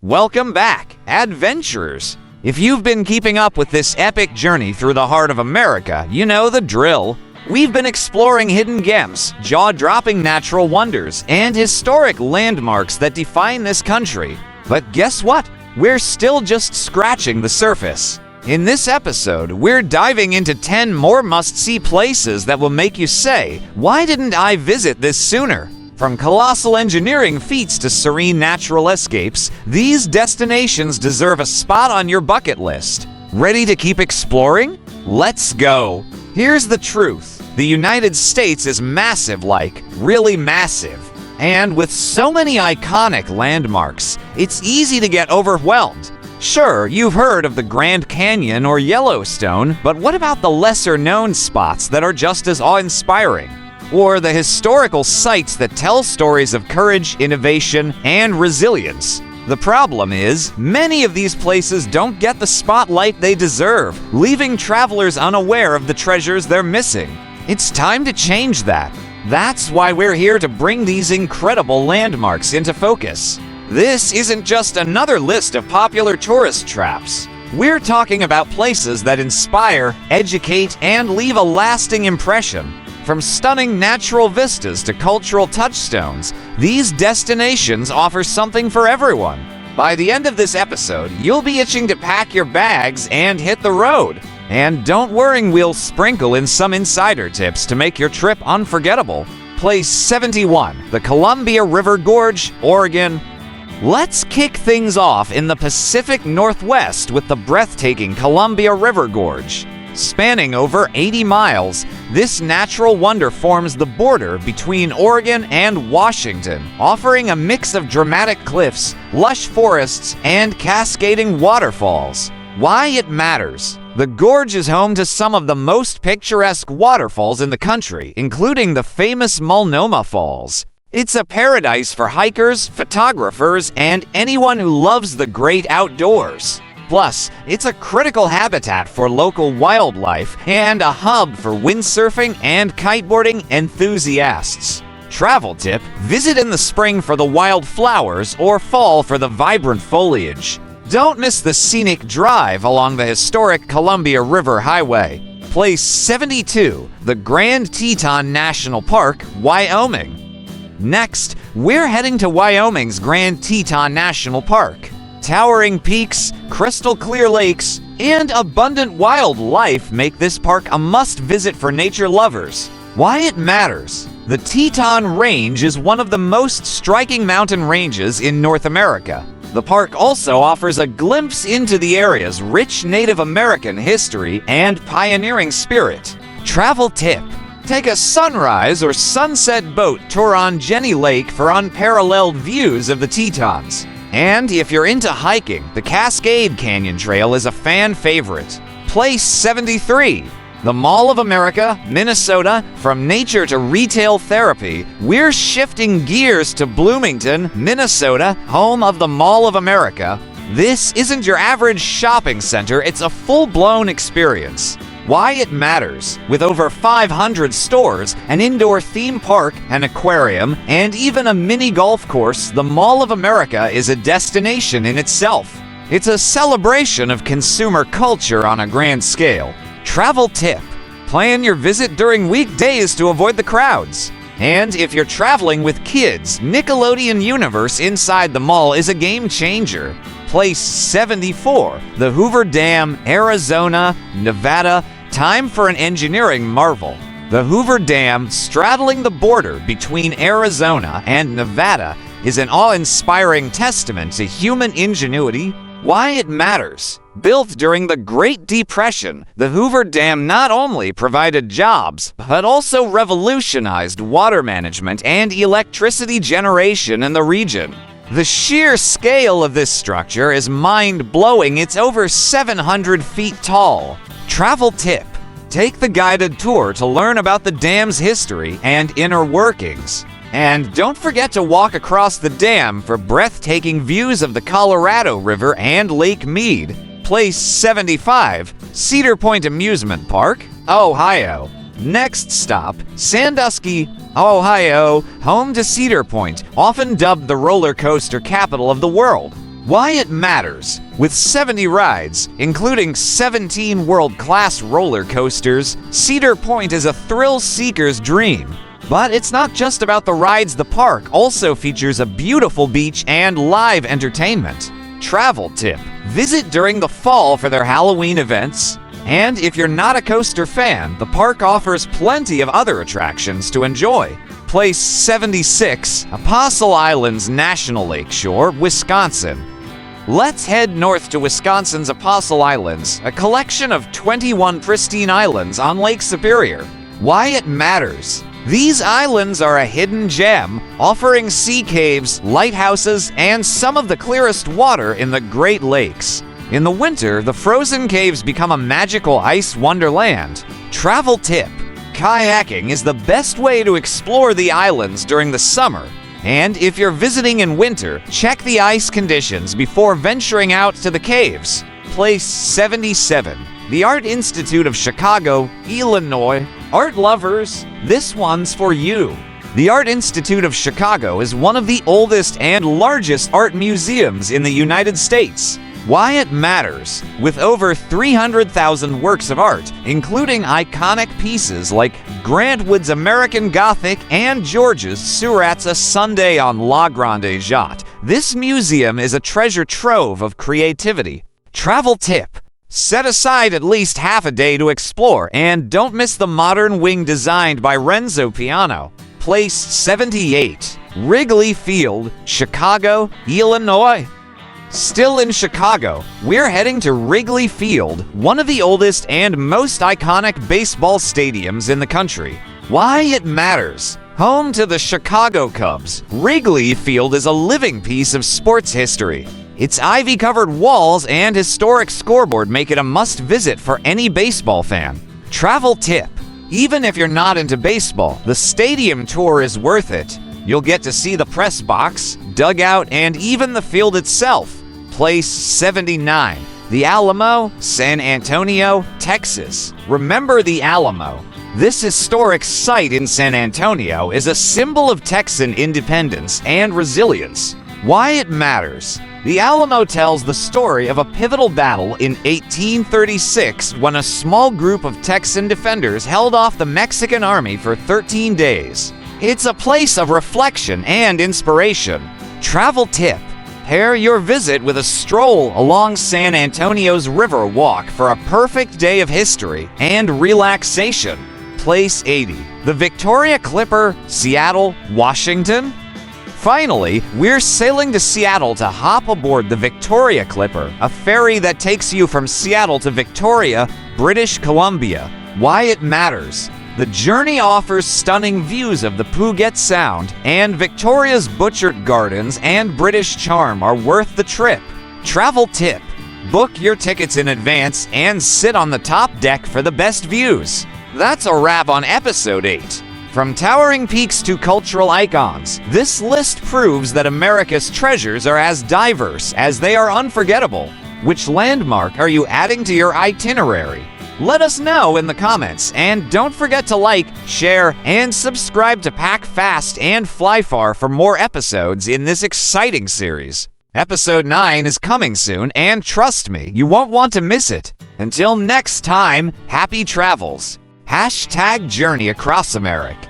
Welcome back, adventurers! If you've been keeping up with this epic journey through the heart of America, you know the drill. We've been exploring hidden gems, jaw-dropping natural wonders, and historic landmarks that define this country. But guess what? We're still just scratching the surface. In this episode, we're diving into 10 more must-see places that will make you say, "Why didn't I visit this sooner?" From colossal engineering feats to serene natural escapes, these destinations deserve a spot on your bucket list. Ready to keep exploring? Let's go! Here's the truth. The United States is massive, like, really massive. And with so many iconic landmarks, it's easy to get overwhelmed. Sure, you've heard of the Grand Canyon or Yellowstone, but what about the lesser-known spots that are just as awe-inspiring? Or the historical sites that tell stories of courage, innovation, and resilience? The problem is, many of these places don't get the spotlight they deserve, leaving travelers unaware of the treasures they're missing. It's time to change that. That's why we're here to bring these incredible landmarks into focus. This isn't just another list of popular tourist traps. We're talking about places that inspire, educate, and leave a lasting impression. From stunning natural vistas to cultural touchstones, these destinations offer something for everyone. By the end of this episode, you'll be itching to pack your bags and hit the road. And don't worry, we'll sprinkle in some insider tips to make your trip unforgettable. Place 71, the Columbia River Gorge, Oregon. Let's kick things off in the Pacific Northwest with the breathtaking Columbia River Gorge. Spanning over 80 miles, this natural wonder forms the border between Oregon and Washington, offering a mix of dramatic cliffs, lush forests, and cascading waterfalls. Why it matters. The gorge is home to some of the most picturesque waterfalls in the country, including the famous Multnomah Falls. It's a paradise for hikers, photographers, and anyone who loves the great outdoors. Plus, it's a critical habitat for local wildlife and a hub for windsurfing and kiteboarding enthusiasts. Travel tip: visit in the spring for the wild flowers or fall for the vibrant foliage. Don't miss the scenic drive along the historic Columbia River Highway. Place 72, the Grand Teton National Park, Wyoming. Next, we're heading to Wyoming's Grand Teton National Park. Towering peaks, crystal clear lakes, and abundant wildlife make this park a must-visit for nature lovers. Why it matters. The Teton Range is one of the most striking mountain ranges in North America. The park also offers a glimpse into the area's rich Native American history and pioneering spirit. Travel tip: take a sunrise or sunset boat tour on Jenny Lake for unparalleled views of the Tetons. And if you're into hiking, the Cascade Canyon Trail is a fan favorite. Place 73, the Mall of America, Minnesota. From nature to retail therapy, we're shifting gears to Bloomington, Minnesota, home of the Mall of America. This isn't your average shopping center, it's a full-blown experience. Why it matters. With over 500 stores, an indoor theme park, an aquarium, and even a mini golf course, the Mall of America is a destination in itself. It's a celebration of consumer culture on a grand scale. Travel tip: plan your visit during weekdays to avoid the crowds. And if you're traveling with kids, Nickelodeon Universe inside the mall is a game changer. Place 74, the Hoover Dam, Arizona, Nevada. Time for an engineering marvel. The Hoover Dam, straddling the border between Arizona and Nevada, is an awe-inspiring testament to human ingenuity. Why it matters. Built during the Great Depression, the Hoover Dam not only provided jobs, but also revolutionized water management and electricity generation in the region. The sheer scale of this structure is mind-blowing. It's over 700 feet tall. Travel tip: take the guided tour to learn about the dam's history and inner workings. And don't forget to walk across the dam for breathtaking views of the Colorado River and Lake Mead. Place 75, Cedar Point Amusement Park, Ohio. Next stop, Sandusky, Ohio, home to Cedar Point, often dubbed the roller coaster capital of the world. Why it matters. With 70 rides, including 17 world-class roller coasters, Cedar Point is a thrill seeker's dream. But it's not just about the rides. The park also features a beautiful beach and live entertainment. Travel tip: visit during the fall for their Halloween events. And if you're not a coaster fan, the park offers plenty of other attractions to enjoy. Place 76, Apostle Islands National Lakeshore, Wisconsin. Let's head north to Wisconsin's Apostle Islands, a collection of 21 pristine islands on Lake Superior. Why it matters. These islands are a hidden gem, offering sea caves, lighthouses, and some of the clearest water in the Great Lakes. In the winter, the frozen caves become a magical ice wonderland. Travel tip: kayaking is the best way to explore the islands during the summer. And if you're visiting in winter, check the ice conditions before venturing out to the caves. Place 77, the Art Institute of Chicago, Illinois. Art lovers, this one's for you. The Art Institute of Chicago is one of the oldest and largest art museums in the United States. Why it matters. With over 300,000 works of art, including iconic pieces like Grant Wood's American Gothic and Georges Seurat's Sunday on La Grande Jatte, this museum is a treasure trove of creativity. Travel tip: set aside at least half a day to explore, and don't miss the modern wing designed by Renzo Piano. Place 78, Wrigley Field, Chicago, Illinois. Still in Chicago, we're heading to Wrigley Field, one of the oldest and most iconic baseball stadiums in the country. Why it matters. Home to the Chicago Cubs, Wrigley Field is a living piece of sports history. Its ivy-covered walls and historic scoreboard make it a must-visit for any baseball fan. Travel tip: even if you're not into baseball, the stadium tour is worth it. You'll get to see the press box, dugout, and even the field itself. Place 79, the Alamo, San Antonio, Texas. Remember the Alamo. This historic site in San Antonio is a symbol of Texan independence and resilience. Why it matters. The Alamo tells the story of a pivotal battle in 1836 when a small group of Texan defenders held off the Mexican army for 13 days. It's a place of reflection and inspiration. Travel tip: pair your visit with a stroll along San Antonio's River Walk for a perfect day of history and relaxation. Place 80, the Victoria Clipper, Seattle, Washington. Finally, we're sailing to Seattle to hop aboard the Victoria Clipper, a ferry that takes you from Seattle to Victoria, British Columbia. Why it matters. The journey offers stunning views of the Puget Sound, and Victoria's Butchert Gardens and British charm are worth the trip. Travel tip: book your tickets in advance and sit on the top deck for the best views. That's a wrap on episode 8. From towering peaks to cultural icons, this list proves that America's treasures are as diverse as they are unforgettable. Which landmark are you adding to your itinerary? Let us know in the comments, and don't forget to like, share, and subscribe to Pack Fast and Fly Far for more episodes in this exciting series. Episode 9 is coming soon, and trust me, you won't want to miss it. Until next time, happy travels. #Journey Across America.